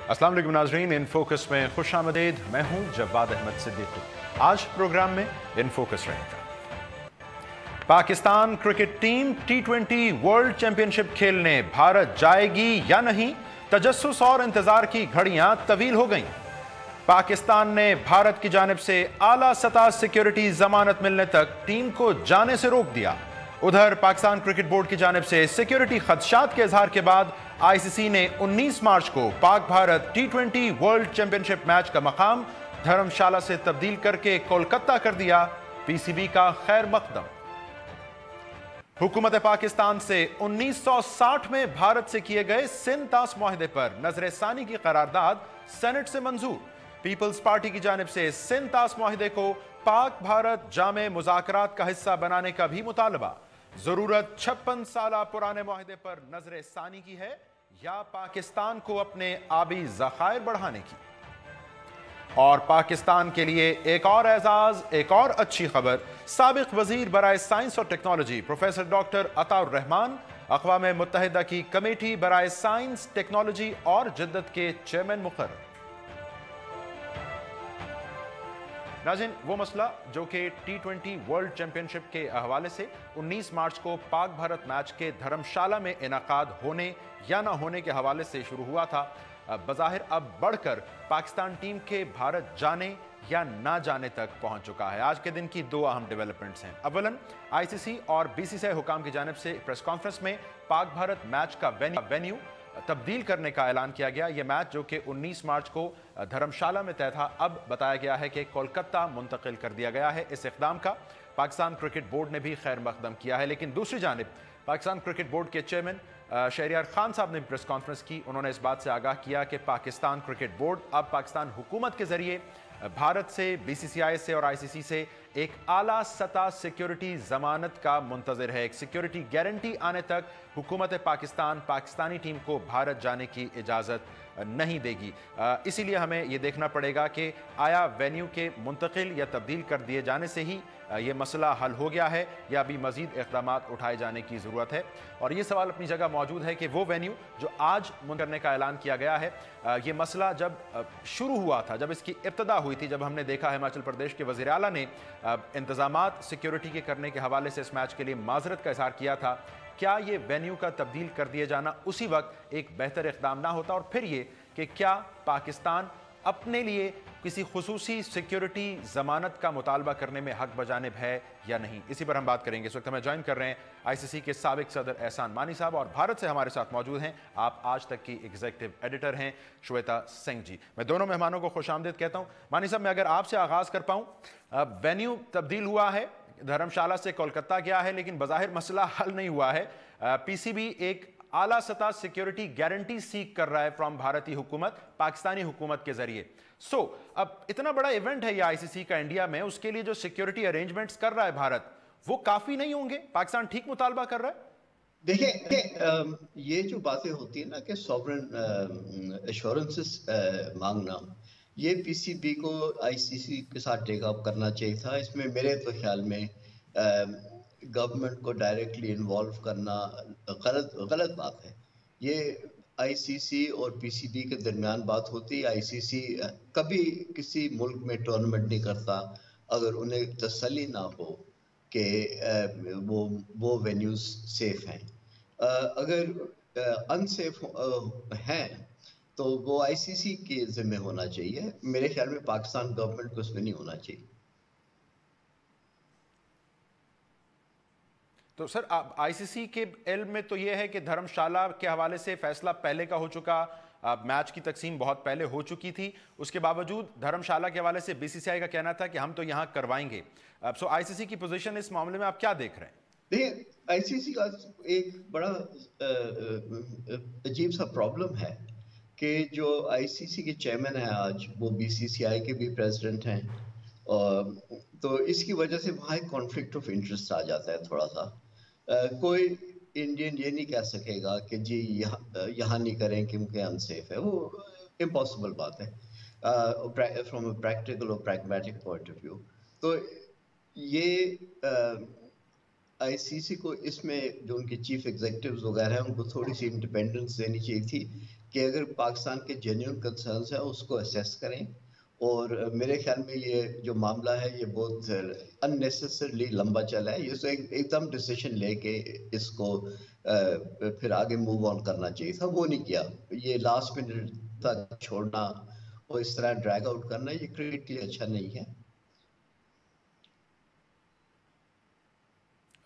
अस्सलाम वालेकुम नाज़रीन, इन फोकस में खुशामदीद। मैं हूं जवाद अहमद सिद्दीकी। आज प्रोग्राम में इन फोकस रहेगा। Pakistan cricket team T20 world championship खेलने भारत जाएगी या नहीं, तजस्सुस और इंतजार की घड़ियां तवील हो गईं। पाकिस्तान ने भारत की जानिब से आला सतह सिक्योरिटी जमानत मिलने तक टीम को जाने से रोक दिया। उधर पाकिस्तान क्रिकेट बोर्ड की जानिब से सिक्योरिटी खदशात के इजहार के बाद आईसीसी ने 19 मार्च को Pak Bharat T20 world championship match का मकाम धर्मशाला से तब्दील करके कोलकाता कर दिया। पीसीबी का खैर मकदम। हुकूमत पाकिस्तान से 1960 में भारत से किए गए सिंध तास मुआहदे पर नजरसानी की करारदाद सेनेट से मंजूर। पीपल्स पार्टी की जानिब से सिंध तास मुआहदे को पाक भारत जामे मुज़ाकरात का हिस्सा बनाने का भी मुतालबा। जरूरत 56 साल पुराने मुआहदे पर नजरसानी की है या पाकिस्तान को अपने आबी ज़खायर बढ़ाने की। और पाकिस्तान के लिए एक और एजाज, एक और अच्छी खबर। साबिक वजीर बराए साइंस और technology professor doctor Ataur Rahman अक़वाम मुत्तहिदा की कमेटी बराए साइंस, टेक्नोलॉजी और जिद्दत के चेयरमैन मुकर्रर। नाज़रीन, वो मसला जो कि T20 वर्ल्ड चैंपियनशिप के हवाले से 19 मार्च को पाक भारत मैच के धर्मशाला में इनाकाद होने या ना होने के हवाले से शुरू हुआ था, बज़ाहिर अब बढ़कर पाकिस्तान टीम के भारत जाने या ना जाने तक पहुंच चुका है। आज के दिन की दो अहम डेवलपमेंट्स हैं। अव्वलन, आईसीसी और बीसीसीआई हुकाम की जानिब से प्रेस कॉन्फ्रेंस में पाक भारत मैच का वेन्यू तब्दील करने का ऐलान किया गया। यह मैच जो कि 19 मार्च को धर्मशाला में तय था, अब बताया गया है कि कोलकाता मुंतकिल कर दिया गया है। इस इक़दाम का पाकिस्तान क्रिकेट बोर्ड ने भी खैर मकदम किया है। लेकिन दूसरी जानिब पाकिस्तान क्रिकेट बोर्ड के चेयरमैन शहरियार खान साहब ने प्रेस कॉन्फ्रेंस की। उन्होंने इस बात से आगाह किया कि पाकिस्तान क्रिकेट बोर्ड अब पाकिस्तान हुकूमत के जरिए भारत से, बीसीसीआई से और आईसीसी से एक आला सतह सिक्योरिटी जमानत का मुंतज़िर है। एक सिक्योरिटी गारंटी आने तक हुकूमत पाकिस्तान पाकिस्तानी टीम को भारत जाने की इजाज़त नहीं देगी। इसीलिए हमें ये देखना पड़ेगा कि आया वेन्यू के मुंतकिल या तब्दील कर दिए जाने से ही ये मसला हल हो गया है या अभी मज़ीद इक़दाम उठाए जाने की ज़रूरत है। और ये सवाल अपनी जगह मौजूद है कि वो वेन्यू जो आज मुंतकिल करने का ऐलान किया गया है, ये मसला जब शुरू हुआ था, जब इसकी इब्तदा हुई थी, जब हमने देखा हिमाचल प्रदेश के वज़ीर आला ने इंतज़ामात सिक्योरिटी के करने के हवाले से इस मैच के लिए माज़रत का इज़हार किया था, क्या ये वेन्यू का तब्दील कर दिए जाना उसी वक्त एक बेहतर इक़दाम ना होता? और फिर ये कि क्या पाकिस्तान अपने लिए किसी खुसूसी सिक्योरिटी जमानत का मुतालबा करने में हक बजानिब है या नहीं? इसी पर हम बात करेंगे। इस वक्त हमें ज्वाइन कर रहे हैं आईसीसी के साबिक सदर एहसान मानी साहब, और भारत से हमारे साथ मौजूद हैं आप आज तक की एग्जीक्यूटिव एडिटर हैं श्वेता सिंह जी। मैं दोनों मेहमानों को खुशामदीद कहता हूँ। मानी साहब, मैं अगर आपसे आगाज़ कर पाऊँ, वेन्यू तब्दील हुआ है, धर्मशाला से कोलकाता गया है, लेकिन बज़ाहिर मसला हल नहीं हुआ है। पीसीबी एक आला सतह सिक्योरिटी गारंटी सीख कर रहा है फ्रॉम भारतीय हुकूमत पाकिस्तानी हुकूमत के जरिए। अब इतना बड़ा इवेंट है ये आईसीसी का इंडिया में, उसके लिए जो सिक्योरिटी अरेंजमेंट्स कर रहा है भारत, वो काफी नहीं होंगे? पाकिस्तान ठीक मुतालबा कर रहा है? देखिए, ये जो बातें होती है ना कि सॉवरेन एश्योरेंसेस मांगना, ये पीसीबी को आईसीसी के साथ टेक अप करना चाहिए था। इसमें मेरे तो ख्याल में गवर्नमेंट को डायरेक्टली इन्वॉल्व करना गलत बात है। ये आईसीसी और पीसीबी के दरमियान बात होती है। आईसीसी कभी किसी मुल्क में टूर्नामेंट नहीं करता अगर उन्हें तसल्ली ना हो कि वो वेन्यूज सेफ हैं। अगर अनसेफ हैं तो वो आईसीसी के जिम्मे होना चाहिए। मेरे ख्याल में पाकिस्तान गवर्नमेंट को उसमें नहीं होना चाहिए। तो सर, आईसीसी के इल्म में तो यह है कि धर्मशाला के हवाले से फैसला पहले का हो चुका, मैच की तकसीम बहुत पहले हो चुकी थी, उसके बावजूद धर्मशाला के हवाले से बीसीसीआई का कहना था कि हम तो यहां करवाएंगे। सो आईसीसी की पोजीशन इस मामले में आप क्या देख रहे हैं? देखिए, आईसीसी का एक बड़ा अजीब सा प्रॉब्लम है कि जो आईसीसी के चेयरमैन हैं आज, वो बीसीसीआई के भी प्रेसिडेंट हैं, और तो इसकी वजह से वहाँ एक कॉन्फ्लिक्ट ऑफ इंटरेस्ट आ जाता है थोड़ा सा। कोई इंडियन ये नहीं कह सकेगा कि जी यहाँ नहीं करें क्योंकि अनसेफ है, वो इम्पॉसिबल बात है फ्रॉम अ प्रैक्टिकल और प्रैग्मेटिक पॉइंट ऑफ व्यू। तो ये आईसीसी को इसमें जो उनके चीफ एग्जीक्यूटिव्स वगैरह हैं उनको थोड़ी सी इंडिपेंडेंस देनी चाहिए थी कि अगर पाकिस्तान के जेन्युइन कंसर्न्स हैं उसको असेस करें। और मेरे ख्याल में ये जो मामला है ये बहुत अननेसेसरली लंबा चला है। ये तो एकदम डिसीजन लेके इसको फिर आगे मूव ऑन करना चाहिए था, वो नहीं किया। ये लास्ट मिनट तक छोड़ना और इस तरह ड्रैग आउट करना ये क्रिकेट के लिए अच्छा नहीं है।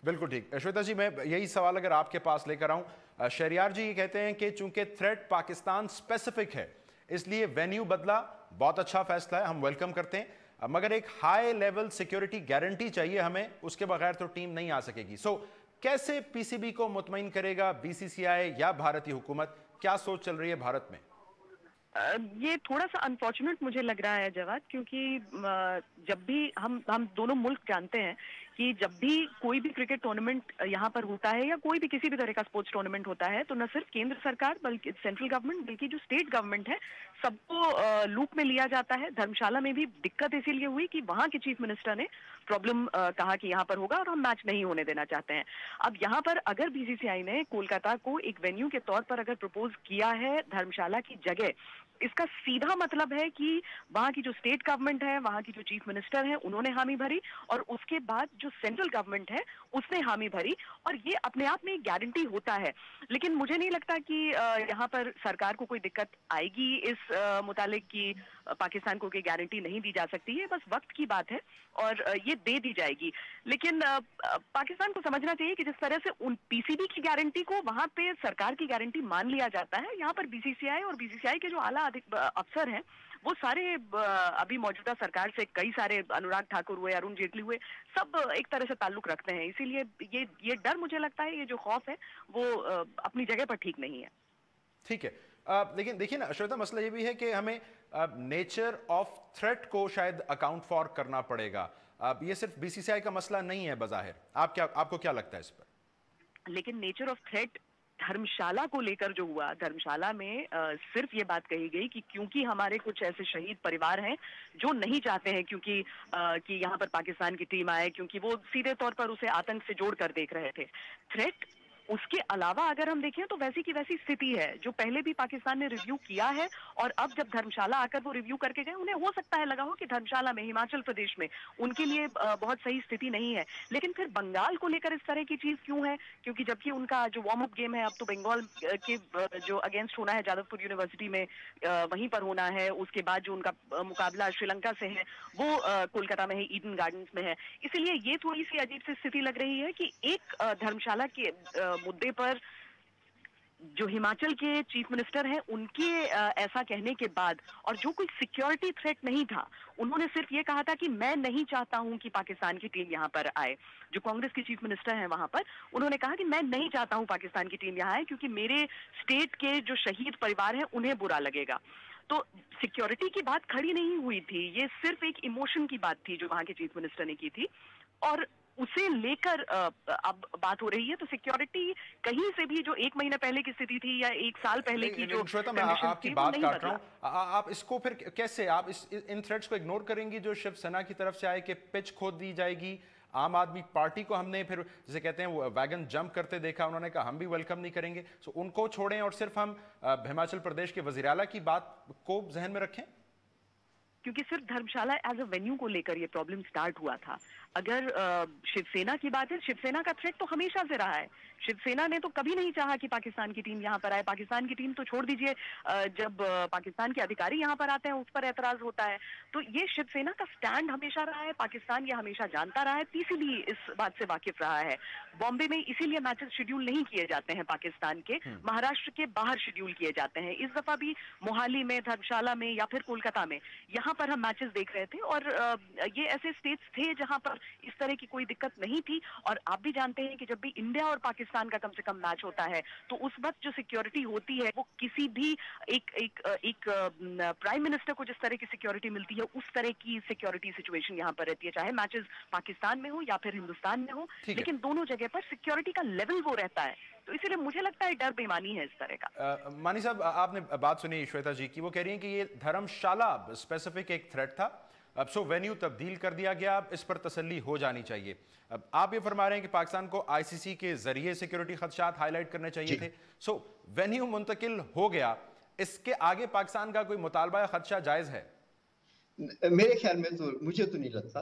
बिल्कुल ठीक। श्वेता जी, मैं यही सवाल अगर आपके पास लेकर आऊं, शहरियार जी ये कहते हैं कि चूंकि थ्रेट पाकिस्तान स्पेसिफिक है इसलिए वेन्यू बदला, बहुत अच्छा फैसला है, हम वेलकम करते हैं, मगर एक हाई लेवल सिक्योरिटी गारंटी चाहिए हमें, उसके बगैर तो टीम नहीं आ सकेगी। सो कैसे पीसीबी को मुतमईन करेगा बीसीसीआई या भारतीय हुकूमत? क्या सोच चल रही है भारत में? ये थोड़ा सा अनफॉर्चुनेट मुझे लग रहा है जवाद, क्योंकि जब भी हम दोनों मुल्क जानते हैं कि जब भी कोई भी क्रिकेट टूर्नामेंट यहाँ पर होता है या कोई भी किसी भी तरह का स्पोर्ट्स टूर्नामेंट होता है तो न सिर्फ केंद्र सरकार बल्कि सेंट्रल गवर्नमेंट बल्कि जो स्टेट गवर्नमेंट है सबको लूप में लिया जाता है। धर्मशाला में भी दिक्कत इसीलिए हुई कि वहां के चीफ मिनिस्टर ने प्रॉब्लम कहा कि यहाँ पर होगा और हम मैच नहीं होने देना चाहते हैं। अब यहाँ पर अगर बीसीसीआई ने कोलकाता को एक वेन्यू के तौर पर अगर प्रपोज किया है धर्मशाला की जगह, इसका सीधा मतलब है कि वहां की जो स्टेट गवर्नमेंट है, वहां की जो चीफ मिनिस्टर है, उन्होंने हामी भरी और उसके बाद जो सेंट्रल गवर्नमेंट है उसने हामी भरी, और ये अपने आप में एक गारंटी होता है। लेकिन मुझे नहीं लगता कि यहाँ पर सरकार को कोई दिक्कत आएगी इस मुतालिक कि पाकिस्तान को कोई गारंटी नहीं दी जा सकती है, बस वक्त की बात है और ये दे दी जाएगी। लेकिन पाकिस्तान को समझना चाहिए कि जिस तरह से उन पीसीबी की गारंटी को वहां पे सरकार की गारंटी मान लिया जाता है, यहाँ पर बीसीसीआई और बीसीसीआई के जो आला अफसर हैं वो सारे अभी मौजूदा सरकार से कई सारे, अनुराग ठाकुर हुए, अरुण जेटली हुए, सब एक तरह से ताल्लुक रखते हैं। इसीलिए ये डर मुझे लगता है, ये जो खौफ है वो अपनी जगह पर ठीक नहीं है। ठीक है, लेकिन देखिए ना श्वेता, मसला ये भी है कि हमें नेचर ऑफ थ्रेट को शायद अकाउंट फॉर करना पड़ेगा। ये सिर्फ बीसीसीआई का मसला नहीं है बज़ाहिर। आपको क्या लगता है इस पर? लेकिन नेचर ऑफ थ्रेट धर्मशाला को लेकर जो हुआ, धर्मशाला में सिर्फ ये बात कही गई कि क्योंकि हमारे कुछ ऐसे शहीद परिवार हैं जो नहीं चाहते हैं क्योंकि कि यहाँ पर पाकिस्तान की टीम आए, क्योंकि वो सीधे तौर पर उसे आतंक से जोड़कर देख रहे थे। थ्रेट उसके अलावा अगर हम देखें तो वैसी की वैसी स्थिति है जो पहले भी पाकिस्तान ने रिव्यू किया है, और अब जब धर्मशाला आकर वो रिव्यू करके गए, उन्हें हो सकता है लगा हो कि धर्मशाला में, हिमाचल प्रदेश में उनके लिए बहुत सही स्थिति नहीं है। लेकिन फिर बंगाल को लेकर इस तरह की चीज क्यों है? क्योंकि जबकि उनका जो वार्म अप गेम है अब तो बंगाल के जो अगेंस्ट होना है जादवपुर यूनिवर्सिटी में, वहीं पर होना है। उसके बाद जो उनका मुकाबला श्रीलंका से है वो कोलकाता में है, ईडन गार्डन्स में है। इसलिए ये थोड़ी सी अजीब सी स्थिति लग रही है कि एक धर्मशाला के मुद्दे पर जो हिमाचल के चीफ मिनिस्टर हैं उनके ऐसा कहने के बाद, और जो कोई सिक्योरिटी थ्रेट नहीं था, उन्होंने सिर्फ ये कहा था कि मैं नहीं चाहता हूं कि पाकिस्तान की टीम यहां पर आए। जो कांग्रेस के चीफ मिनिस्टर हैं वहां पर, उन्होंने कहा कि मैं नहीं चाहता हूं पाकिस्तान की टीम यहां आए क्योंकि मेरे स्टेट के जो शहीद परिवार हैं उन्हें बुरा लगेगा। तो सिक्योरिटी की बात खड़ी नहीं हुई थी, ये सिर्फ एक इमोशन की बात थी जो वहां के चीफ मिनिस्टर ने की थी, और उसे लेकर अब बात हो रही है। तो सिक्योरिटी कहीं से भी जो एक महीना पहले की स्थिति थी या एक साल पहले की जो श्वेता, मैं आपकी बात काट रहा हूं, आप इसको फिर कैसे आप इन थ्रेट्स को इग्नोर करेंगी जो शिवसेना की तरफ से आए कि पिच खोद दी जाएगी? आम आदमी पार्टी को हमने फिर जैसे कहते हैं वो वैगन जंप करते देखा, उन्होंने कहा हम भी वेलकम नहीं करेंगे। सो उनको छोड़ें और सिर्फ हम हिमाचल प्रदेश के वजीर आला की बात को जहन में रखें, क्योंकि सिर्फ धर्मशाला एज अ वेन्यू को लेकर ये प्रॉब्लम स्टार्ट हुआ था। अगर शिवसेना की बात है, शिवसेना का थ्रेट तो हमेशा से रहा है। शिवसेना ने तो कभी नहीं चाहा कि पाकिस्तान की टीम यहाँ पर आए। पाकिस्तान की टीम तो छोड़ दीजिए, जब पाकिस्तान के अधिकारी यहाँ पर आते हैं उस पर एतराज होता है। तो ये शिवसेना का स्टैंड हमेशा रहा है, पाकिस्तान ये हमेशा जानता रहा है, पीसीबी इस बात से वाकिफ रहा है। बॉम्बे में इसीलिए मैचेस शेड्यूल नहीं किए जाते हैं पाकिस्तान के, महाराष्ट्र के बाहर शेड्यूल किए जाते हैं। इस दफा भी मोहाली में, धर्मशाला में या फिर कोलकाता में यहाँ पर हम मैचेस देख रहे थे, और ये ऐसे स्टेट्स थे जहां पर इस तरह की कोई दिक्कत नहीं थी। और आप भी जानते हैं कि जब भी इंडिया और पाकिस्तान का कम से कम मैच होता है तो उस वक्त जो सिक्योरिटी होती है वो किसी भी एक प्राइम मिनिस्टर को जिस तरह की सिक्योरिटी मिलती है उस तरह की सिक्योरिटी सिचुएशन यहाँ पर रहती है, चाहे मैचेस पाकिस्तान में हो या फिर हिंदुस्तान में हो, लेकिन दोनों जगह पर सिक्योरिटी का लेवल वो रहता है। तो इसीलिए मुझे लगता है डर बेईमानी है इस तरह का। मानी साहब, आपने बात सुनी श्वेता जी की, वो कह रही हैं कि ये धर्मशाला स्पेसिफिक एक थ्रेट था, अब सो वेन्यू तब्दील कर दिया गया, अब इस पर तसल्ली हो जानी चाहिए। अब आप ये फरमा रहे हैं कि पाकिस्तान को आईसीसी के जरिए सिक्योरिटी खदशात हाईलाइट करने चाहिए थे। सो वेन्यू मुंतकिल हो गया, इसके आगे पाकिस्तान का कोई मुतालबा या खदशा जायज है? मेरे ख्याल में तो मुझे तो नहीं लगता।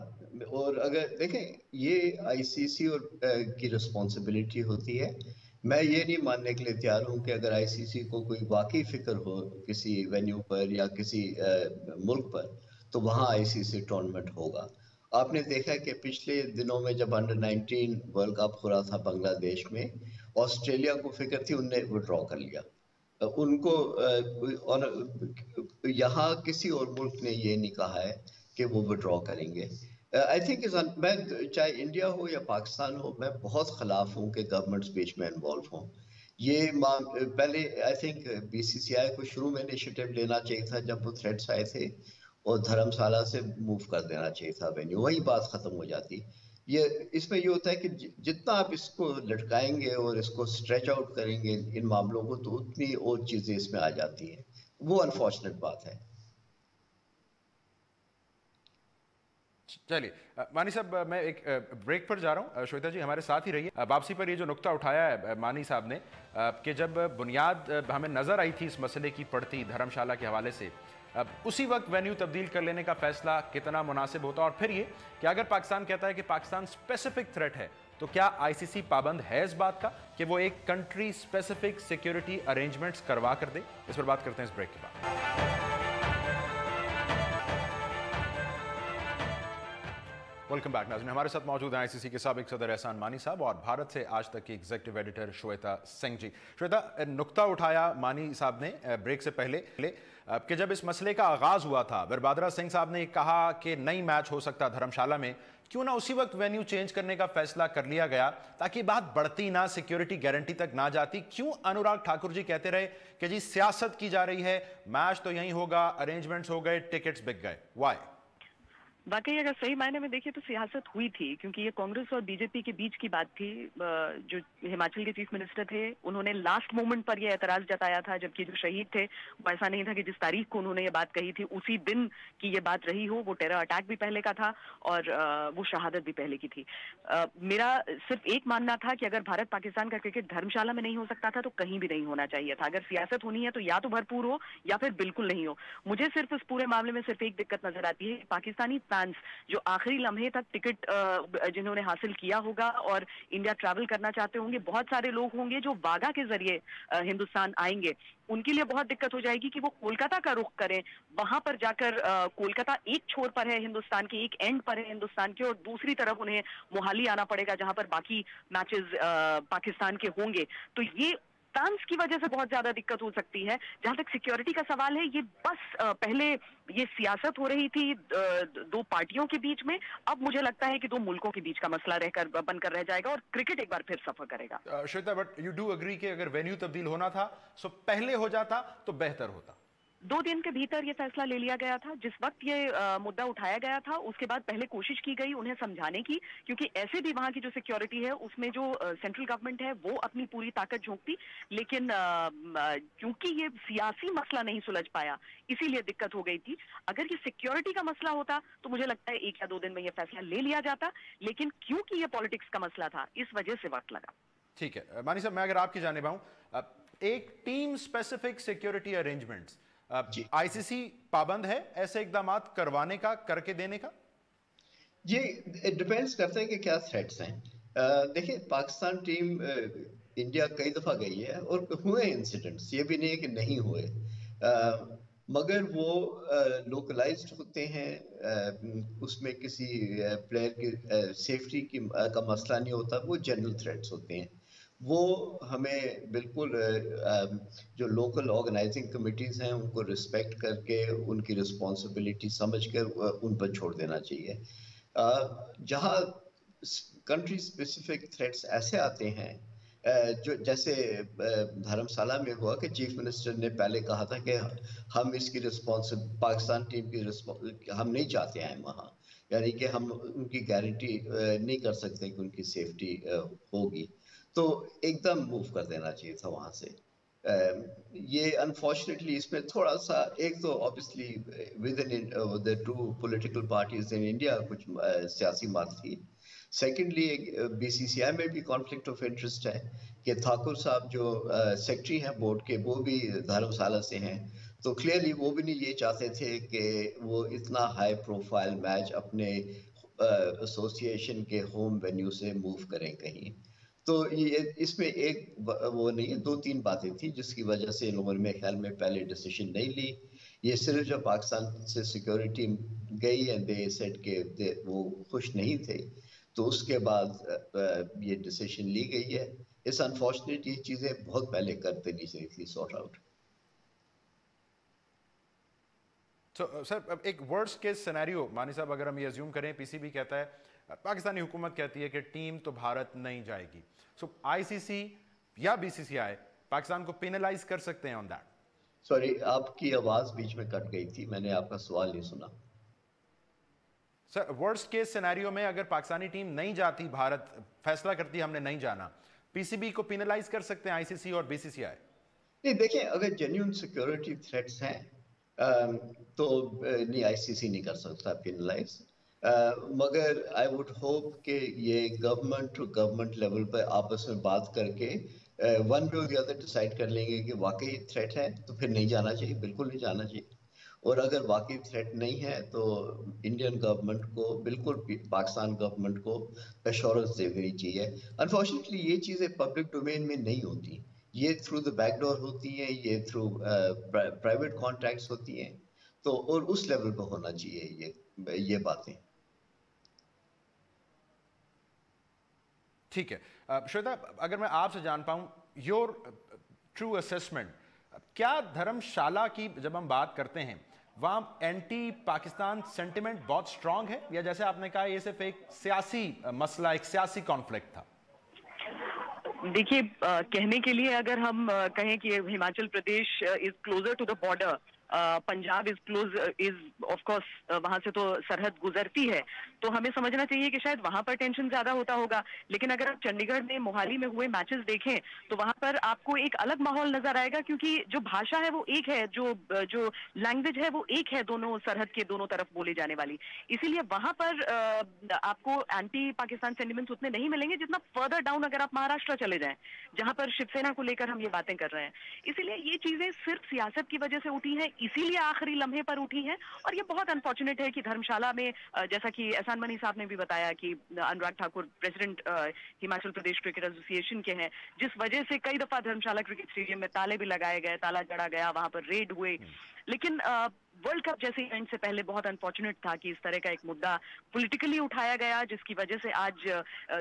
और अगर देखें, ये आईसीसी और की रिस्पॉन्सिबिलिटी होती है। मैं ये नहीं मानने के लिए तैयार हूँ कि अगर आईसीसी को कोई वाकई फिक्र हो किसी वेन्यू पर या किसी मुल्क पर, तो वहाँ आईसीसी टूर्नामेंट होगा। आपने देखा कि पिछले दिनों में जब अंडर 19 वर्ल्ड कप हो रहा था बांग्लादेश में, ऑस्ट्रेलिया को फिक्र थी, उनने विड्रॉ कर लिया। उनको और यहाँ किसी और मुल्क ने ये नहीं कहा है कि वो विड्रॉ करेंगे। आई थिंक मैं चाहे इंडिया हो या पाकिस्तान हो, मैं बहुत खिलाफ हूँ कि गवर्नमेंट्स बीच में इन्वॉल्व हों। ये पहले आई थिंक बीसीसीआई को शुरू में इनिशिएटिव लेना चाहिए था जब वो थ्रेट्स आए थे, और धर्मशाला से मूव कर देना चाहिए था वेन्यू, वही बात खत्म हो जाती। ये इसमें ये होता है कि जितना आप इसको लटकाएंगे और इसको स्ट्रेच आउट करेंगे इन मामलों को, तो उतनी और चीजें इसमें आ जाती हैं। वो अनफॉर्चुनेट बात है। चलिए मानी साहब, मैं एक ब्रेक पर जा रहा हूँ। श्वेता जी हमारे साथ ही रहिए। वापसी पर ये जो नुक्ता उठाया है मानी साहब ने कि जब बुनियाद हमें नजर आई थी इस मसले की पड़ती धर्मशाला के हवाले से, अब उसी वक्त वेन्यू तब्दील कर लेने का फैसला कितना मुनासिब होता? और फिर ये कि अगर पाकिस्तान कहता है कि पाकिस्तान स्पेसिफिक थ्रेट है, तो क्या आईसीसी पाबंद है इस बात का कि वो एक कंट्री स्पेसिफिक सिक्योरिटी अरेंजमेंट्स करवा कर दे? इस पर बात करते हैं इस ब्रेक के बाद। वेलकम बैक नाज़रीन, हमारे साथ मौजूद हैं आईसीसी के साबिक सदर एहसान मानी साहब और भारत से आज तक की एग्जीक्यूटिव एडिटर श्वेता सिंह जी। श्वेता, नुक्ता उठाया मानी साहब ने ब्रेक से पहले कि जब इस मसले का आगाज हुआ था, वीरभद्रा सिंह साहब ने कहा कि नई मैच हो सकता धर्मशाला में, क्यों ना उसी वक्त वेन्यू चेंज करने का फैसला कर लिया गया ताकि बात बढ़ती ना, सिक्योरिटी गारंटी तक ना जाती। क्यों अनुराग ठाकुर जी कहते रहे कि जी सियासत की जा रही है, मैच तो यहीं होगा, अरेंजमेंट्स हो गए, टिकट्स बिक गए? वाई? वाकई अगर सही मायने में देखिए तो सियासत हुई थी, क्योंकि ये कांग्रेस और बीजेपी के बीच की बात थी। जो हिमाचल के चीफ मिनिस्टर थे, उन्होंने लास्ट मोमेंट पर ये एतराज जताया था, जबकि जो शहीद थे वो ऐसा नहीं था कि जिस तारीख को उन्होंने ये बात कही थी उसी दिन की ये बात रही हो। वो टेरर अटैक भी पहले का था और वो शहादत भी पहले की थी। मेरा सिर्फ एक मानना था कि अगर भारत पाकिस्तान का क्रिकेट धर्मशाला में नहीं हो सकता था तो कहीं भी नहीं होना चाहिए था। अगर सियासत होनी है तो या तो भरपूर हो या फिर बिल्कुल नहीं हो। मुझे सिर्फ इस पूरे मामले में सिर्फ एक दिक्कत नजर आती है, पाकिस्तानी फैंस जो आखिरी लम्हे तक टिकट जिन्होंने हासिल किया होगा और इंडिया ट्रैवल करना चाहते होंगे, बहुत सारे लोग होंगे जो वाघा के जरिए हिंदुस्तान आएंगे, उनके लिए बहुत दिक्कत हो जाएगी कि वो कोलकाता का रुख करें। वहां पर जाकर कोलकाता एक छोर पर है हिंदुस्तान के, एक एंड पर है हिंदुस्तान के, और दूसरी तरफ उन्हें मोहाली आना पड़ेगा जहां पर बाकी मैचेस पाकिस्तान के होंगे। तो ये फैंस की वजह से बहुत ज्यादा दिक्कत हो सकती है। जहां तक सिक्योरिटी का सवाल है, ये बस पहले ये सियासत हो रही थी दो पार्टियों के बीच में, अब मुझे लगता है कि दो मुल्कों के बीच का मसला रहकर बनकर रह जाएगा और क्रिकेट एक बार फिर सफर करेगा। Shweta, but you do agree कि अगर वेन्यू तब्दील होना था सो पहले हो जाता तो बेहतर होता? 2 दिन के भीतर ये फैसला ले लिया गया था। जिस वक्त ये मुद्दा उठाया गया था उसके बाद पहले कोशिश की गई उन्हें समझाने की, क्योंकि ऐसे भी वहां की जो सिक्योरिटी है उसमें जो सेंट्रल गवर्नमेंट है वो अपनी पूरी ताकत झोंकती, लेकिन क्योंकि ये सियासी मसला नहीं सुलझ पाया इसीलिए दिक्कत हो गई थी। अगर ये सिक्योरिटी का मसला होता तो मुझे लगता है 1 या 2 दिन में ये फैसला ले लिया जाता, लेकिन क्योंकि ये पॉलिटिक्स का मसला था इस वजह से वक्त लगा। ठीक है मानी साहब, मैं अगर आपकी जानिब आऊं, एक team specific security arrangements, ICC पाबंद है ऐसे इकदाम करवाने का, करके देने का? ये डिपेंड्स करता है कि क्या थ्रेट्स हैं। देखिए, पाकिस्तान टीम इंडिया कई दफा गई है और हुए इंसिडेंट्स, ये भी नहीं है कि नहीं हुए, मगर वो लोकलाइज्ड होते हैं। उसमें किसी प्लेयर की सेफ्टी की का मसला नहीं होता, वो जनरल थ्रेट्स होते हैं। वो हमें बिल्कुल जो लोकल ऑर्गेनाइजिंग कमिटीज़ हैं उनको रिस्पेक्ट करके उनकी रिस्पॉन्सिबिलिटी समझकर उन पर छोड़ देना चाहिए। जहाँ कंट्री स्पेसिफिक थ्रेट्स ऐसे आते हैं, जो जैसे धर्मशाला में हुआ कि चीफ मिनिस्टर ने पहले कहा था कि हम इसकी पाकिस्तान टीम की हम नहीं चाहते हैं वहाँ, यानी कि हम उनकी गारंटी नहीं कर सकते कि उनकी सेफ्टी होगी, तो एकदम मूव कर देना चाहिए था वहां से। ये अनफॉर्चुनेटली इसमें थोड़ा सा, एक तो obviously with in the two political parties in India कुछ सियासी मात थी। सेकेंडली बीसीसीआई में भी कॉन्फ्लिक्ट ऑफ इंटरेस्ट है कि ठाकुर साहब जो सेक्रेटरी हैं बोर्ड के, वो भी धर्मशाला से हैं, तो क्लियरली वो भी नहीं ये चाहते थे कि वो इतना हाई प्रोफाइल मैच अपने एसोसिएशन के होम वेन्यू से मूव करें कहीं। तो ये इसमें एक वो नहीं है, दो तीन बातें थी जिसकी वजह से इन लोगों ने मेरे ख्याल में पहले डिसीजन नहीं ली। ये सिर्फ जब पाकिस्तान से सिक्योरिटी गई एंड दे सेड के वो खुश नहीं थे, तो उसके बाद ये डिसीजन ली गई है। इस अनफॉर्चुनेट ये चीजें बहुत पहले कर देनी चाहिए थी सॉर्ट आउट। तो सर एक वर्स्ट केस सिनेरियो मानी साहब, अगर हम ये अज्यूम करें, पीसीबी कहता है, पाकिस्तानी हुकूमत कहती है कि टीम तो भारत नहीं जाएगी, सो आईसीसी या बीसीसीआई पाकिस्तान को पेनलाइज कर सकते हैं ऑन दैट? सॉरी, आपकी आवाज बीच में कट गई थी, मैंने आपका सवाल नहीं सुना। सर वर्स्ट केस सिनेरियो में अगर पाकिस्तानी टीम नहीं जाती, भारत फैसला करती है हमने नहीं जाना, पीसीबी को पेनलाइज कर सकते हैं आईसीसी और बीसीसीआई? नहीं, देखें, अगर जेन्युइन सिक्योरिटी थ्रेट्स हैं तो नहीं, आईसीसी नहीं कर सकता पेनलाइज। मगर आई वुड होप कि ये गवर्नमेंट टू गवर्नमेंट लेवल पर आपस में बात करके वन वे और अदर डिसाइड कर लेंगे कि वाकई थ्रेट है तो फिर नहीं जाना चाहिए, बिल्कुल नहीं जाना चाहिए। और अगर वाकई थ्रेट नहीं है तो इंडियन गवर्नमेंट को, बिल्कुल पाकिस्तान गवर्नमेंट को एश्योरेंस दे देनी चाहिए। अनफॉर्चुनेटली ये चीज़ें पब्लिक डोमेन में नहीं होती, ये थ्रू द बैकडोर होती हैं, ये थ्रू प्राइवेट कॉन्ट्रैक्ट्स होती हैं, तो और उस लेवल पर होना चाहिए ये बातें। ठीक है श्वेता, अगर मैं आपसे जान पाऊं योर ट्रू असेसमेंट, क्या धर्मशाला की जब हम बात करते हैं वहां एंटी पाकिस्तान सेंटिमेंट बहुत स्ट्रांग है, या जैसे आपने कहा ये सिर्फ एक सियासी मसला, एक सियासी कॉन्फ्लिक्ट था? देखिए, कहने के लिए अगर हम कहें कि Himachal Pradesh is closer to the border, Punjab is of course वहां से तो सरहद गुजरती है, तो हमें समझना चाहिए कि शायद वहां पर टेंशन ज्यादा होता होगा। लेकिन अगर आप चंडीगढ़ में, मोहाली में हुए मैचेस देखें तो वहां पर आपको एक अलग माहौल नजर आएगा, क्योंकि जो भाषा है वो एक है, जो लैंग्वेज है वो एक है, दोनों सरहद के दोनों तरफ बोली जाने वाली। इसीलिए वहां पर आपको एंटी पाकिस्तान सेंटिमेंट्स उतने नहीं मिलेंगे जितना फर्दर डाउन अगर आप महाराष्ट्र चले जाएं, जहां पर शिवसेना को लेकर हम ये बातें कर रहे हैं। इसीलिए ये चीजें सिर्फ सियासत की वजह से उठी है, इसीलिए आखिरी लम्हे पर उठी है। और ये बहुत अनफॉर्चुनेट है कि धर्मशाला में, जैसा कि एहसान मनी साहब ने भी बताया कि Anurag Thakur president Himachal Pradesh cricket association के हैं, जिस वजह से कई दफा धर्मशाला क्रिकेट स्टेडियम में ताले भी लगाए गए, ताला जड़ा गया, वहां पर रेड हुए। लेकिन वर्ल्ड कप जैसे इवेंट से पहले बहुत अनफॉर्चुनेट था कि इस तरह का एक मुद्दा पॉलिटिकली उठाया गया, जिसकी वजह से आज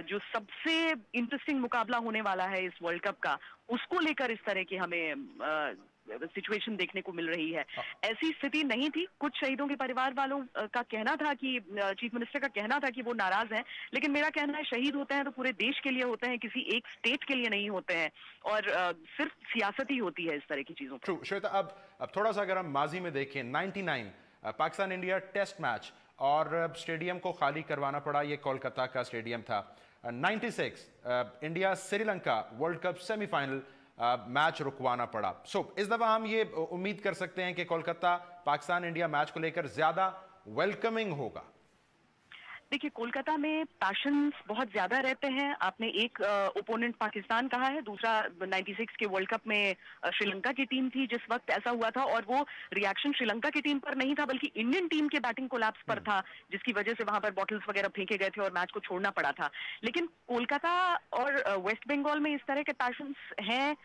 जो सबसे इंटरेस्टिंग मुकाबला होने वाला है इस वर्ल्ड कप का, उसको लेकर इस तरह की हमें सिचुएशन देखने को मिल रही है। ऐसी स्थिति नहीं थी। कुछ शहीदों के परिवार वालों का कहना था कि चीफ मिनिस्टर का कहना था कि वो नाराज हैं, लेकिन मेरा कहना है शहीद होते हैं तो पूरे देश के लिए होते हैं, किसी एक स्टेट के लिए नहीं होते हैं, और सिर्फ सियासत ही होती है इस तरह की चीजों पर। श्वेता, अब थोड़ा सा अगर हम माजी में देखें, 99 पाकिस्तान इंडिया टेस्ट मैच और स्टेडियम को खाली करवाना पड़ा, ये कोलकाता का स्टेडियम था। 96 India Sri Lanka world cup semifinal match रुकवाना पड़ा। इस दफा हम ये उम्मीद कर सकते हैं कि कोलकाता पाकिस्तान इंडिया मैच को लेकर ज्यादा वेलकमिंग होगा? देखिए, कोलकाता में पैशंस बहुत ज्यादा रहते हैं। आपने एक ओपोनेंट पाकिस्तान कहा है, दूसरा 96 के वर्ल्ड कप में श्रीलंका की टीम थी जिस वक्त ऐसा हुआ था, और वो रिएक्शन श्रीलंका की टीम पर नहीं था बल्कि इंडियन टीम के बैटिंग कोलैप्स पर था, जिसकी वजह से वहां पर बॉटल्स वगैरह फेंके गए थे और मैच को छोड़ना पड़ा था। लेकिन कोलकाता और वेस्ट बंगाल में इस तरह के पैशंस हैं,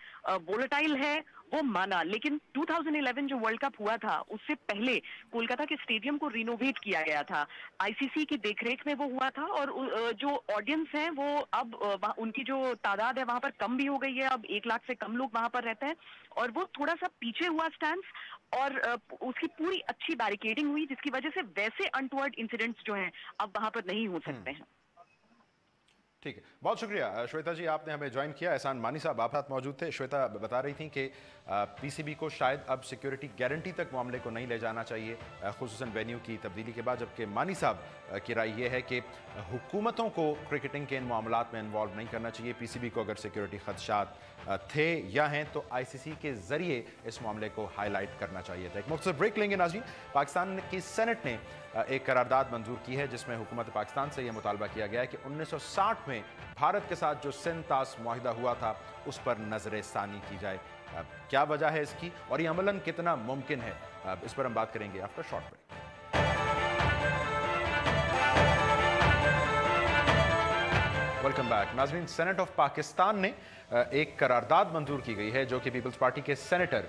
वोलेटाइल है, वो माना। लेकिन 2011 जो वर्ल्ड कप हुआ था उससे पहले कोलकाता के स्टेडियम को रिनोवेट किया गया था, आईसीसी की देखरेख में वो हुआ था, और जो ऑडियंस है वो अब उनकी जो तादाद है वहां पर कम भी हो गई है। अब 1 लाख से कम लोग वहां पर रहते हैं, और वो थोड़ा सा पीछे हुआ स्टैंड, और उसकी पूरी अच्छी बैरिकेडिंग हुई, जिसकी वजह से वैसे अनटुवर्ड इंसिडेंट्स जो हैं अब वहां पर नहीं हो सकते हैं। ठीक है, बहुत शुक्रिया श्वेता जी, आपने हमें ज्वाइन किया। एहसान मानी साहब आप साथ मौजूद थे। श्वेता बता रही थी कि पीसीबी को शायद अब सिक्योरिटी गारंटी तक मामले को नहीं ले जाना चाहिए, खुसूसन वेन्यू की तब्दीली के बाद, जबकि मानी साहब की राय यह है कि हुकूमतों को क्रिकेटिंग के इन मामलात में इन्वॉल्व नहीं करना चाहिए। पीसीबी को अगर सिक्योरिटी खदशात थे या हैं तो आईसीसी के जरिए इस मामले को हाईलाइट करना चाहिए था। एक मुख्तसर ब्रेक लेंगे नाज़रीन। पाकिस्तान की सेनेट ने एक करारदाद मंजूर की है जिसमें हुकूमत पाकिस्तान से यह मुतालबा किया गया है कि 1960 में भारत के साथ जो सिंध-तास मुआहिदा हुआ था उस पर नजर सानी की जाए। क्या वजह है इसकी और ये अमलन कितना मुमकिन है, इस पर हम बात करेंगे after short break. Welcome back नाज़रीन। सेनेट ऑफ पाकिस्तान ने एक करारदाद मंजूर की गई है जो कि पीपल्स पार्टी के सेनेटर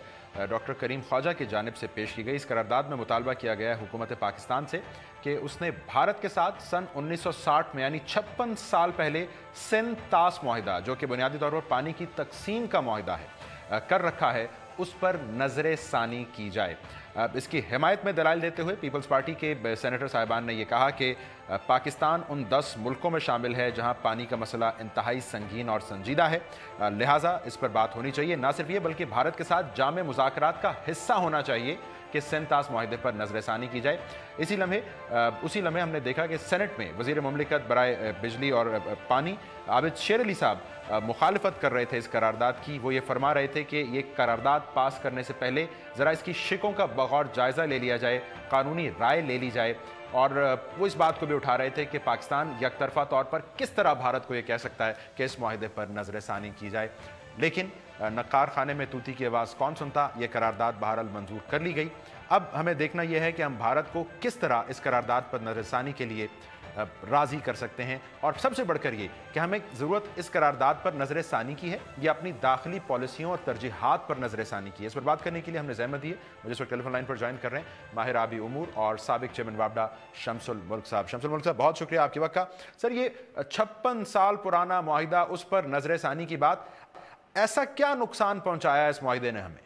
डॉक्टर करीम ख्वाजा की जानिब से पेश की गई। इस करारदाद में मुतालबा किया गया है हुकूमत पाकिस्तान से कि उसने भारत के साथ सन 1960 में यानी 56 साल पहले सिंध तास मुआहिदा, जो कि बुनियादी तौर पर पानी की तकसीम का मुआहिदा है, कर रखा है, उस पर नजर सानी की जाए। इसकी हिमायत में दलाइल देते हुए पीपल्स पार्टी के सेनेटर साहिबान ने यह कहा कि पाकिस्तान उन 10 मुल्कों में शामिल है जहां पानी का मसला इंतहाई संगीन और संजीदा है, लिहाजा इस पर बात होनी चाहिए। ना सिर्फ ये बल्कि भारत के साथ जामे मुज़ाकरात का हिस्सा होना चाहिए कि सिंध-तास मुआहिदे पर नजरसानी की जाए। उसी लम्हे हमने देखा कि सेनेट में वज़ीर मुमलिकत बराए बिजली और पानी आबिद शेर अली साहब मुखालफत कर रहे थे इस करारदाद की। वो ये फरमा रहे थे कि ये करारदाद पास करने से पहले ज़रा इसकी शिकों का बगौर जायज़ा ले लिया जाए, कानूनी राय ले ली जाए। और वो इस बात को भी उठा रहे थे कि पाकिस्तान यकतरफा तौर पर किस तरह भारत को ये कह सकता है कि इस मुआहिदे पर नजरसानी की जाए। लेकिन नक्कार खाने में तूती की आवाज़ कौन सुनता, ये करारदाद बहरहाल मंजूर कर ली गई। अब हमें देखना यह है कि हम भारत को किस तरह इस करारदाद पर नजरसानी के लिए राज़ी कर सकते हैं, और सबसे बढ़कर ये कि हमें ज़रूरत इस करारदाद पर नजर सानी की है या अपनी दाखिली पॉलिसियों और तरजीहात पर नजर सानी की है। इस पर बात करने के लिए हमने ज़हमत दी है। मुझे इस वक्त टेलीफोन लाइन पर ज्वाइन कर रहे हैं माहिर आबी उमूर और साबिक चेयरमैन वापडा शमसुल मुल्क साहब। शमसुल मुल्क साहब, बहुत शुक्रिया आपके वक्त का। सर, ये 56 साल पुराना मुआहिदा, उस पर नजर सानी की बात, ऐसा क्या नुकसान पहुंचाया इस मुआहिदे ने हमें?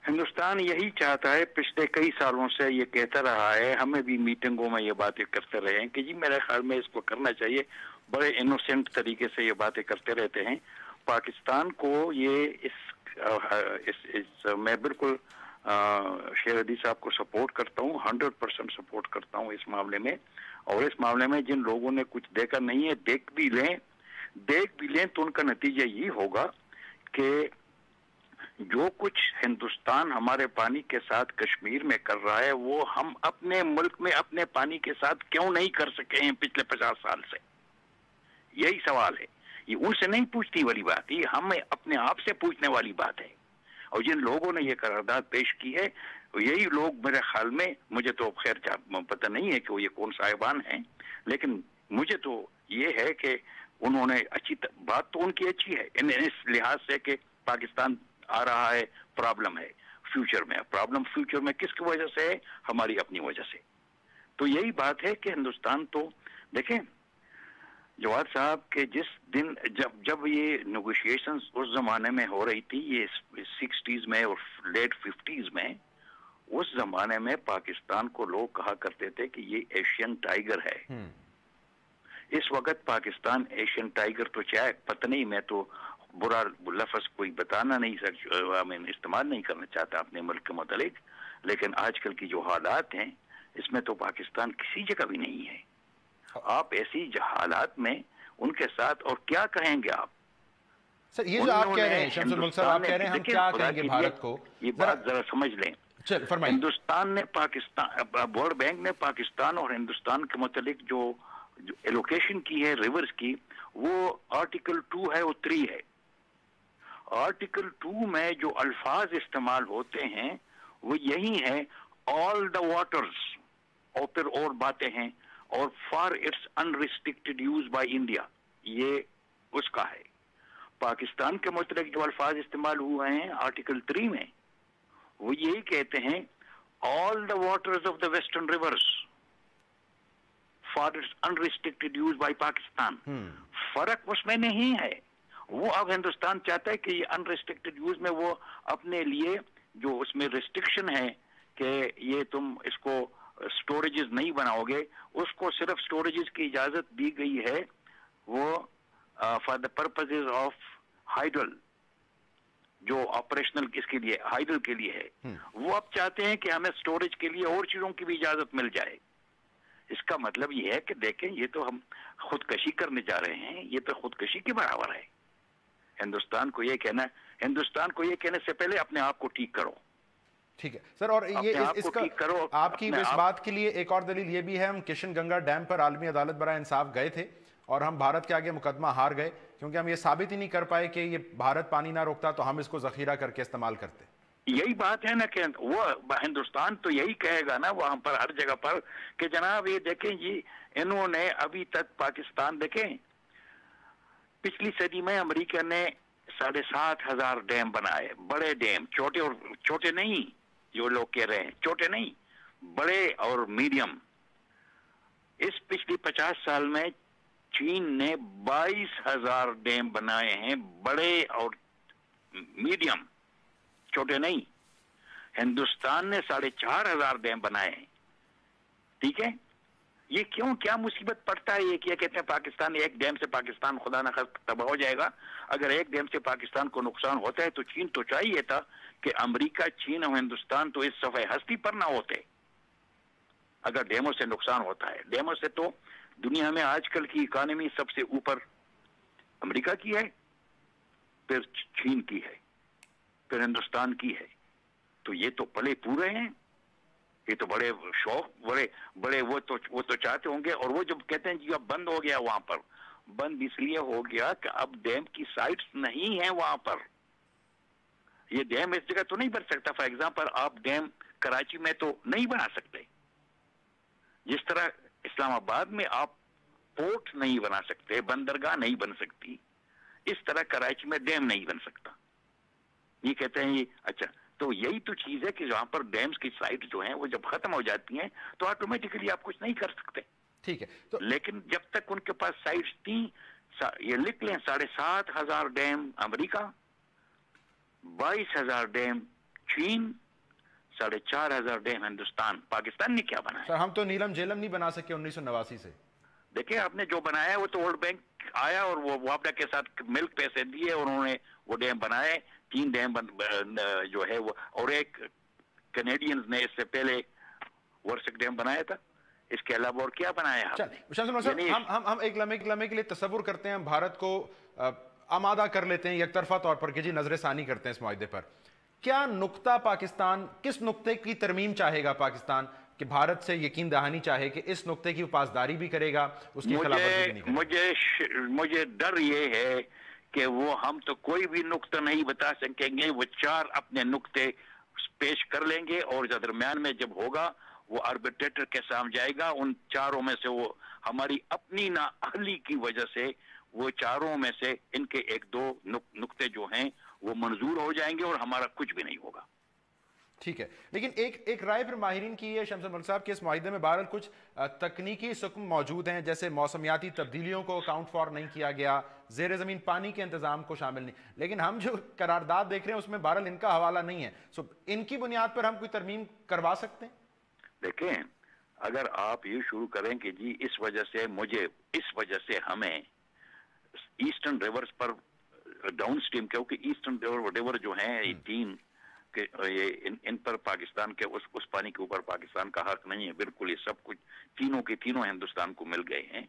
हिंदुस्तान यही चाहता है, पिछले कई सालों से ये कहता रहा है, हमें भी मीटिंगों में ये बातें करते रहे हैं कि जी मेरे ख्याल में इसको करना चाहिए। बड़े इनोसेंट तरीके से ये बातें करते रहते हैं। पाकिस्तान को ये मैं बिल्कुल शेर अली साहब को सपोर्ट करता हूँ, 100% सपोर्ट करता हूँ इस मामले में। और इस मामले में जिन लोगों ने कुछ देखा नहीं है, देख भी लें तो उनका नतीजा ये होगा कि जो कुछ हिंदुस्तान हमारे पानी के साथ कश्मीर में कर रहा है वो हम अपने मुल्क में अपने पानी के साथ क्यों नहीं कर सके हैं पिछले 50 साल से। यही सवाल है, ये उनसे नहीं पूछने वाली बात, ये हमें अपने आप से पूछने वाली बात है। और जिन लोगों ने ये करारदाद पेश की है यही लोग, मेरे ख्याल में, मुझे तो खैर पता नहीं है कि वो ये कौन साहिबान हैं, लेकिन मुझे तो ये है कि उन्होंने बात तो उनकी अच्छी है इस लिहाज से कि पाकिस्तान आ रहा है, प्रॉब्लम है फ्यूचर में। प्रॉब्लम फ्यूचर में किसकी वजह से है? हमारी अपनी वजह से। तो यही बात है कि हिंदुस्तान, तो देखें जवाद साहब के जिस दिन जब ये नेगोशिएशंस उस जमाने में हो रही थी, ये 60s में और लेट 50s में, उस जमाने में पाकिस्तान को लोग कहा करते थे कि ये एशियन टाइगर है। इस वक्त पाकिस्तान एशियन टाइगर तो चाहे पता नहीं, मैं तो बुरा लफ्ज कोई बताना नहीं इस्तेमाल नहीं करना चाहता अपने मुल्क के मुतालिक, लेकिन आजकल की जो हालात हैं इसमें तो पाकिस्तान किसी जगह भी नहीं है। आप ऐसी हालात में उनके साथ और क्या कहेंगे आप? सर, ये जो आप कह रहे हैं शमसुल मुल्क साहब, आप कह रहे हैं हम क्या कहेंगे भारत को, ये बात जरा समझ लें। हिंदुस्तान ने वर्ल्ड बैंक ने पाकिस्तान और हिंदुस्तान के मुतालिक जो एलोकेशन की है रिवर्स की, वो आर्टिकल 2 है और 3 है। आर्टिकल 2 में जो अल्फाज इस्तेमाल होते हैं वो यही है, ऑल द वाटर्स, और फिर और बातें हैं, और for its unrestricted use by India, ये उसका है। पाकिस्तान के मुताबिक जो अल्फाज इस्तेमाल हुए हैं आर्टिकल 3 में, वो यही कहते हैं, all the waters of the western rivers for its unrestricted use by Pakistan. फर्क उसमें नहीं है। वो अब हिंदुस्तान चाहता है कि ये अनरिस्ट्रिक्टेड यूज में वो अपने लिए जो उसमें रिस्ट्रिक्शन है कि ये तुम इसको स्टोरेजेस नहीं बनाओगे, उसको सिर्फ स्टोरेजेस की इजाजत दी गई है वो for the purposes of hydel, जो ऑपरेशनल इसके लिए हाइडल के लिए है, वो अब चाहते हैं कि हमें स्टोरेज के लिए और चीजों की भी इजाजत मिल जाए। इसका मतलब ये है कि देखें, ये तो हम खुदकशी करने जा रहे हैं, ये तो खुदकशी के बराबर है। हिंदुस्तान को ये कहने से पहले अपने आप को ठीक करो। ठीक है सर, और ये इसका आपकी इस बात के लिए एक और दलील ये भी है, हम किशनगंगा डैम पर आलमी अदालत बराए इंसाफ गए थे और हम भारत के आगे मुकदमा हार गए, क्योंकि हम ये साबित ही नहीं कर पाए कि ये भारत पानी ना रोकता तो हम इसको जखीरा करके इस्तेमाल करते। यही बात है ना कि वो हिंदुस्तान तो यही कहेगा ना वहां पर हर जगह पर कि जनाब ये देखें जी, इन्होंने अभी तक पाकिस्तान देखें, पिछली सदी में अमेरिका ने 7,500 डैम बनाए, बड़े डैम, छोटे और छोटे नहीं, जो लोग कह रहे हैं छोटे नहीं, बड़े और मीडियम। इस पिछली 50 साल में चीन ने 22,000 डैम बनाए हैं, बड़े और मीडियम, छोटे नहीं। हिंदुस्तान ने 4,500 डैम बनाए हैं। ठीक है, ये क्यों, क्या मुसीबत पड़ता है? ये क्या कहते हैं पाकिस्तान, एक डैम से पाकिस्तान खुदा न खास्ता तबाह हो जाएगा। अगर एक डैम से पाकिस्तान को नुकसान होता है तो चीन तो चाहिए था कि अमेरिका, चीन और हिंदुस्तान तो इस सफ़े हस्ती पर ना होते। अगर डैमों से नुकसान होता है, डैमों से तो दुनिया में आजकल की इकोनॉमी सबसे ऊपर अमेरिका की है, फिर चीन की है, फिर हिंदुस्तान की है। तो ये तो पले पूरे हैं, ये तो बड़े शौक, बड़े वो तो चाहते होंगे। और वो जब कहते हैं जी अब बंद हो गया, वहां पर बंद इसलिए हो गया कि अब डैम की साइट्स नहीं है वहां पर। ये डैम इस जगह तो नहीं बन सकता। फॉर एग्जांपल, आप डैम कराची में तो नहीं बना सकते, जिस तरह इस्लामाबाद में आप पोर्ट नहीं बना सकते, बंदरगाह नहीं बन सकती, इस तरह कराची में डैम नहीं बन सकता। ये कहते हैं ये अच्छा, तो यही तो चीज है कि जहां पर डैम्स की साइट जो हैं वो जब खत्म हो जाती हैं तो ऑटोमेटिकली आप कुछ नहीं कर सकते। ठीक है, तो लेकिन जब तक उनके पास साइट्स थी, ये लिख लें, 7,500 डैम अमेरिका, 22,000 डैम चीन, 4,500 डैम हिंदुस्तान। पाकिस्तान ने क्या बनाया? सर हम तो नीलम झेलम नहीं बना सके 1989 से। देखिए, आपने जो बनाया वो तो वर्ल्ड बैंक आया और वो मुआवजा के साथ मिल्क पैसे दिए और उन्होंने वो डैम बनाए। 3 डैम जो है वो, और एक कैनेडियंस ने इससे पहले वर्षक डैम बनाया था। इसके अलावा और क्या बनाया आपने? हम एक लम्हे के लिए तसव्वुर करते हैं, हम भारत को आमादा कर लेते हैं एकतरफा तौर पर कि जी नजर सानी करते हैं इस मुआहदे पर। क्या नुक्ता पाकिस्तान, किस नुक्ते की तरमीम चाहेगा पाकिस्तान कि भारत से यकीन दहानी चाहे कि इस नुक्ते की पासदारी भी करेगा, उसकी खिलाफवर्जी भी नहीं करेगा? मुझे डर ये है कि वो हम तो कोई भी नुक्ता नहीं बता सकेंगे, वो 4 अपने नुक्ते पेश कर लेंगे और दरमियान में जब होगा वो आर्बिट्रेटर के सामने जाएगा। उन 4 में से वो हमारी अपनी नाअहली की वजह से वो 4 में से इनके 1-2 नुक्ते जो हैं वो मंजूर हो जाएंगे और हमारा कुछ भी नहीं होगा। ठीक है, लेकिन एक राय फिर माहिरीन की है शमस मलिक साहब के इस मुआहदे में बहरहाल कुछ तकनीकी सुकम मौजूद हैं, जैसे मौसमियाती तब्दीलियों को अकाउंट फॉर नहीं किया गया, जेर ज़मीन पानी के इंतजाम को शामिल नहीं, लेकिन हम जो करारदाद देख रहे हैं उसमें बहरहाल इनका हवाला नहीं है। सो इनकी बुनियाद पर हम कोई तरमीम करवा सकते हैं? देखें, अगर आप ये शुरू करें कि जी इस वजह से हमें ईस्टर्न रिवर्स पर डाउन स्ट्रीम, क्योंकि ईस्टर्न रिवर जो है 3 के ये इन पर पाकिस्तान के उस पानी के ऊपर पाकिस्तान का हक नहीं है, बिल्कुल ये सब कुछ तीनों के तीनों हिंदुस्तान को मिल गए हैं।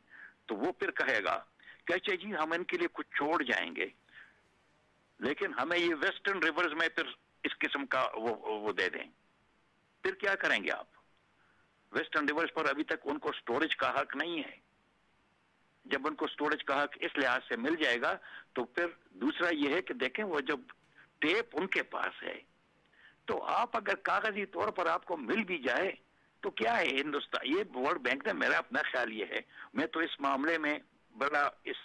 तो वो फिर कहेगा कि अच्छा जी हम इनके लिए कुछ छोड़ जाएंगे, लेकिन हमें ये वेस्टर्न रिवर्स में फिर इस किस्म का वो दे दें। फिर क्या करेंगे आप? वेस्टर्न रिवर्स पर अभी तक उनको स्टोरेज का हक नहीं है। जब उनको स्टोरेज का हक इस लिहाज से मिल जाएगा तो फिर दूसरा ये है कि देखें, वो जब टेप उनके पास है तो आप अगर कागजी तौर पर आपको मिल भी जाए तो क्या है हिंदुस्तान, ये वर्ल्ड बैंक ने, मेरा अपना ख्याल ये है, मैं तो इस मामले में बड़ा इस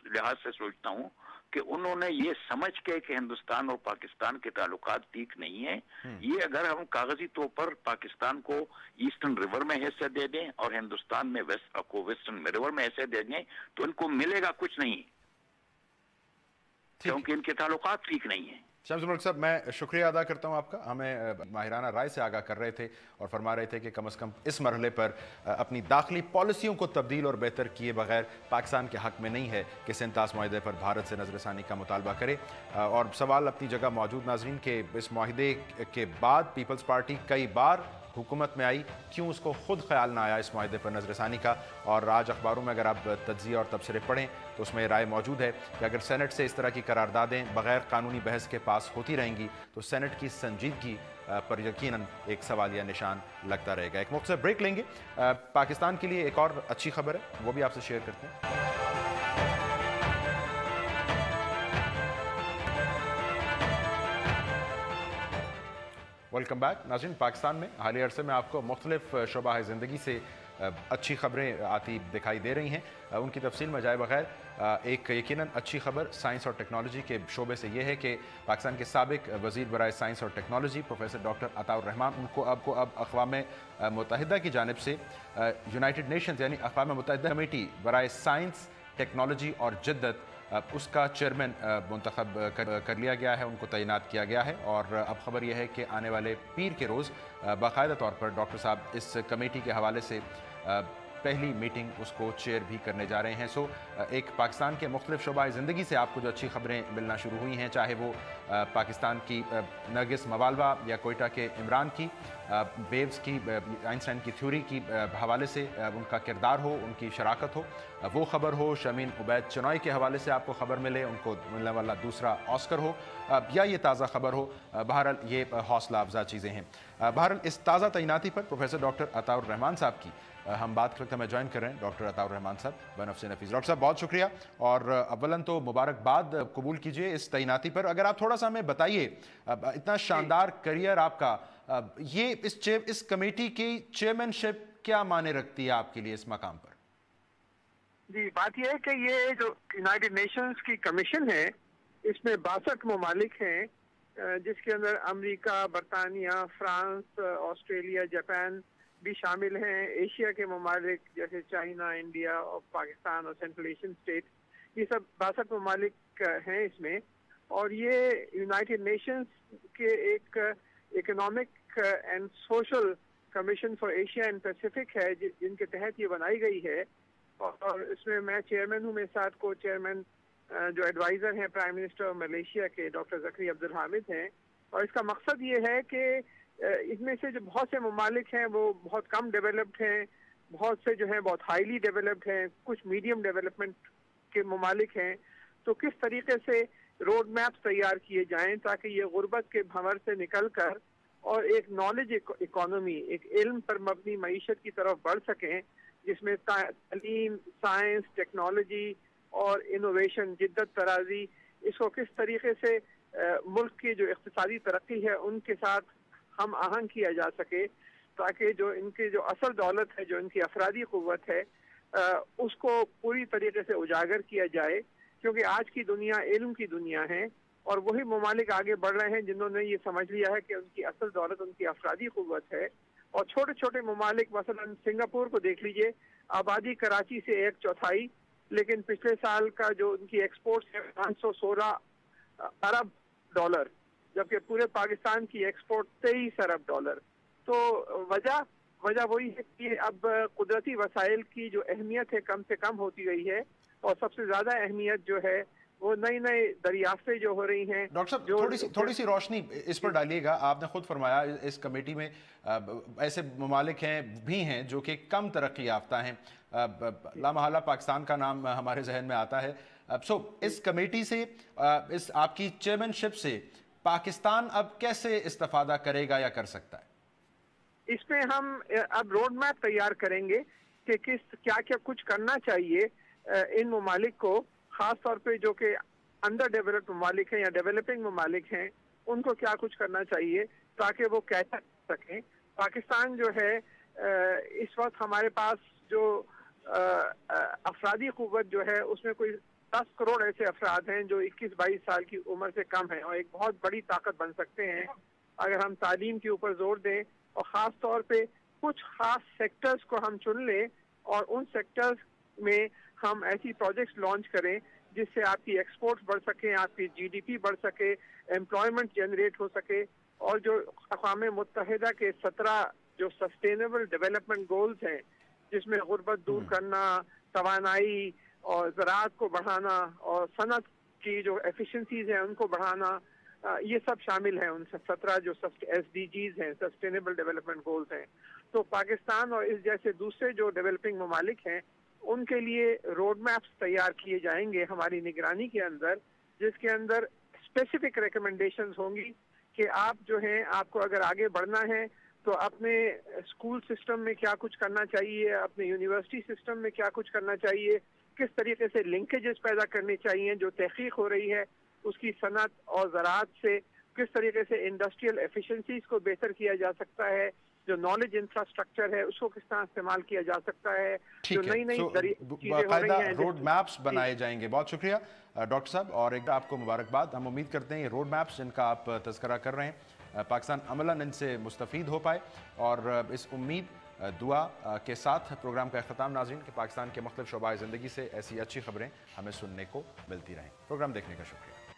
लिहाज से सोचता हूं कि उन्होंने ये समझ के कि हिंदुस्तान और पाकिस्तान के ताल्लुकात ठीक नहीं है, ये अगर हम कागजी तौर पर पाकिस्तान को ईस्टर्न रिवर में हिस्सा दे दें और हिंदुस्तान में वेस्टर्न रिवर में हिस्से दे दें तो इनको मिलेगा कुछ नहीं, क्योंकि इनके ताल्लुकात ठीक नहीं है। शम्स मुल्क साहब, मैं शुक्रिया अदा करता हूं आपका। हमें माहिराना राय से आगाह कर रहे थे और फरमा रहे थे कि कम से कम इस मरहले पर अपनी दाखिली पॉलिसियों को तब्दील और बेहतर किए बगैर पाकिस्तान के हक़ में नहीं है कि सिंतास माहिदे पर भारत से नज़रसानी का मुतालबा करे। और सवाल अपनी जगह मौजूद नाज़रीन के इस माहिदे के बाद पीपल्स पार्टी कई बार हुकूमत में आई, क्यों उसको खुद ख्याल ना आया इस माहिदे पर नज़रसानी का। और आज अखबारों में अगर आप तज्ज़िया और तबसरे पढ़ें तो उसमें राय मौजूद है कि अगर सेनेट से इस तरह की करारदादें बग़ैर कानूनी बहस के पास होती रहेंगी तो सेनेट की संजीदगी पर यकीनन एक सवालिया निशान लगता रहेगा। एक मुख्तसर ब्रेक लेंगे। पाकिस्तान के लिए एक और अच्छी खबर है, वो भी आपसे शेयर करते हैं। वेलकम बैक नाज़रीन। पाकिस्तान में हालिया अरसे में आपको मुख्तलिफ शोबा ज़िंदगी से अच्छी खबरें आती दिखाई दे रही हैं। उनकी तफसील में जाए बगैर एक यकीनन अच्छी खबर साइंस और टेक्नोलॉजी के शोबे से ये है कि पाकिस्तान के साबिक वज़ीर बराए साइंस और technology professor doctor Ataur Rahman, उनको अब अक़वाम मुत्तहिदा की जानिब से यूनाइटेड नेशंस यानी अक़वाम मुत्तहिदा कमेटी बराए साइंस टेक्नोलॉजी और जिद्दत उसका चेयरमैन मुंतखब कर लिया गया है, उनको तैनात किया गया है। और अब खबर यह है कि आने वाले पीर के रोज़ बाकायदा तौर पर डॉक्टर साहब इस कमेटी के हवाले से पहली मीटिंग उसको चेयर भी करने जा रहे हैं। सो एक पाकिस्तान के मुख्तलिफ शोबाए ज़िंदगी से आपको जो अच्छी खबरें मिलना शुरू हुई हैं, चाहे वो पाकिस्तान की नरगिस मवालवा या कोयटा के इमरान की, वेव्स की, आइंस्टाइन की थ्योरी की हवाले से उनका किरदार हो, उनकी शराकत हो, वो खबर हो, शमीन उबैद चनॉय के हवाले से आपको खबर मिले, उनको मिलने वाला दूसरा ऑस्कर हो, या ये ताज़ा खबर हो, बहरहाल ये हौसला अफजा चीज़ें हैं। बहरहाल इस ताज़ा तैनाती पर प्रोफेसर डॉक्टर अताउर रहमान साहब की हम बात करते हैं। ज्वाइन कर रहे हैं डॉक्टर अताउर रहमान साहब बनफ़्स नफ़ीस। डॉक्टर साहब बहुत शुक्रिया और अव्वलन तो मुबारकबाद कबूल कीजिए इस तैनाती पर। अगर आप थोड़ा सा हमें बताइए, इतना शानदार करियर आपका, ये इस कमेटी की चेयरमैनशिप क्या माने रखती है आपके लिए इस मकाम पर? जी, बात यह है कि ये जो यूनाइटेड नेशंस की कमीशन है, इसमें 62 ममालिक हैं, जिसके अंदर अमेरिका, बरतानिया, फ्रांस, ऑस्ट्रेलिया, जापान भी शामिल हैं। एशिया के ममालिक जैसे चाइना, इंडिया और पाकिस्तान और सेंट्रल एशियन स्टेट, ये सब 62 ममालिक हैं इसमें। और ये यूनाइटेड नेशंस के एक economic and social commission for Asia and Pacific है, जिनके तहत ये बनाई गई है। और इसमें मैं चेयरमैन हूँ, मेरे साथ को चेयरमैन जो एडवाइज़र हैं प्राइम मिनिस्टर मलेशिया के डॉक्टर ज़करी अब्दुल हामिद हैं। और इसका मकसद ये है कि इसमें से जो बहुत से ममालिक हैं वो बहुत कम डेवलप्ड हैं, बहुत से जो हैं बहुत हाईली डेवलप्ड हैं, कुछ मीडियम डेवलपमेंट के ममालिक हैं। तो किस तरीके से रोड मैप्स तैयार किए जाएं ताकि ये गुर्बत के भंवर से निकल कर और एक नॉलेज इकोनॉमी, एक इल्म पर मबनी मईशत की तरफ बढ़ सकें, जिसमें तालीम, साइंस, टेक्नोलॉजी और इनोवेशन, जिद्दत तराजी, इसको किस तरीके से मुल्क की जो इक़्तिसादी तरक्की है उनके साथ हम आहंग किया जा सके, ताकि जो इनकी जो असल दौलत है, जो इनकी अफरादी क़ुव्वत है, उसको पूरी तरीके से उजागर किया जाए। क्योंकि आज की दुनिया इल्म की दुनिया है और वही ममालिक आगे बढ़ रहे हैं जिन्होंने ये समझ लिया है कि उनकी असल दौलत उनकी अफरादी क़ुव्वत है। और छोटे छोटे ममालिक, मसलन सिंगापुर को देख लीजिए, आबादी कराची से 1/4, लेकिन पिछले साल का जो उनकी एक्सपोर्ट है 516 अरब डॉलर, जबकि पूरे पाकिस्तान की एक्सपोर्ट 23 अरब डॉलर। तो वजह वही है कि अब कुदरती वसाइल की जो अहमियत है कम से कम होती गई है, और सबसे ज्यादा अहमियत जो है वो नई नई दरियाफ्तें जो हो रही हैं। डॉक्टर साहब थोड़ी सी रोशनी इस पर डालिएगा। आपने खुद फरमाया इस कमेटी में ऐसे ममालिक भी हैं जो कि कम तरक्की याफ्ता हैं, लामहला पाकिस्तान का नाम हमारे जहन में आता है। इस कमेटी से, इस आपकी चेयरमैनशिप से पाकिस्तान अब कैसे इस्तेफादा करेगा या कर सकता है? इसमें हम अब रोड मैप तैयार करेंगे कि क्या क्या कुछ करना चाहिए इन ममालिक को, खास तौर पे जो कि अंडर डेवलप्ड ममालिक हैं या डेवलपिंग ममालिक हैं, उनको क्या कुछ करना चाहिए ताकि वो कैसा कर सकें। पाकिस्तान जो है इस वक्त हमारे पास जो अफरादी क़ुव्वत जो है उसमें कोई 10 करोड़ ऐसे अफराद हैं जो 21-22 साल की उम्र से कम हैं और एक बहुत बड़ी ताकत बन सकते हैं अगर हम तालीम के ऊपर जोर दें और ख़ास तौर पे कुछ ख़ास सेक्टर्स को हम चुन लें और उन सेक्टर्स में हम ऐसी प्रोजेक्ट्स लॉन्च करें जिससे आपकी एक्सपोर्ट्स बढ़ सके, आपकी जीडीपी बढ़ सके, एम्प्लॉयमेंट जनरेट हो सके, और जो अक़वाम मुत्तहिदा के 17 जो सस्टेनेबल डेवलपमेंट गोल्स हैं, जिसमें गुर्बत दूर करना, तवानाई और ज़राअत को बढ़ाना और सनत की जो एफिशिएंसीज हैं उनको बढ़ाना, ये सब शामिल हैं उन 17 जो SDGs हैं, सस्टेनेबल डेवलपमेंट गोल्स हैं। तो पाकिस्तान और इस जैसे दूसरे जो डेवलपिंग ममालिक हैं उनके लिए रोड मैप्स तैयार किए जाएंगे हमारी निगरानी के अंदर, जिसके अंदर स्पेसिफिक रिकमेंडेशंस होंगी कि आप जो हैं, आपको अगर आगे बढ़ना है तो अपने स्कूल सिस्टम में क्या कुछ करना चाहिए, अपने यूनिवर्सिटी सिस्टम में क्या कुछ करना चाहिए, किस तरीके से लिंकेजेस पैदा करने चाहिए, जो तहकीक हो रही है उसकी सनत और ज़राअत से किस तरीके से इंडस्ट्रियल एफिशिएंसीज को बेहतर किया जा सकता है, जो नॉलेज इंफ्रास्ट्रक्चर है उसको किस तरह इस्तेमाल किया जा सकता है, जो नई नई चीजें हो रही हैं, रोड मैप्स बनाए जाएंगे। बहुत शुक्रिया डॉक्टर साहब, और एक आपको मुबारकबाद। हम उम्मीद करते हैं ये रोड मैप्स जिनका आप तज़किरा कर रहे हैं पाकिस्तान अमलन इनसे मुस्तफ़ीद हो पाए, और इस उम्मीद दुआ के साथ प्रोग्राम का अख्ताम नाज़रीन कि पाकिस्तान के मुख्तलिफ शोबाए ज़िंदगी से ऐसी अच्छी खबरें हमें सुनने को मिलती रहें। प्रोग्राम देखने का शुक्रिया।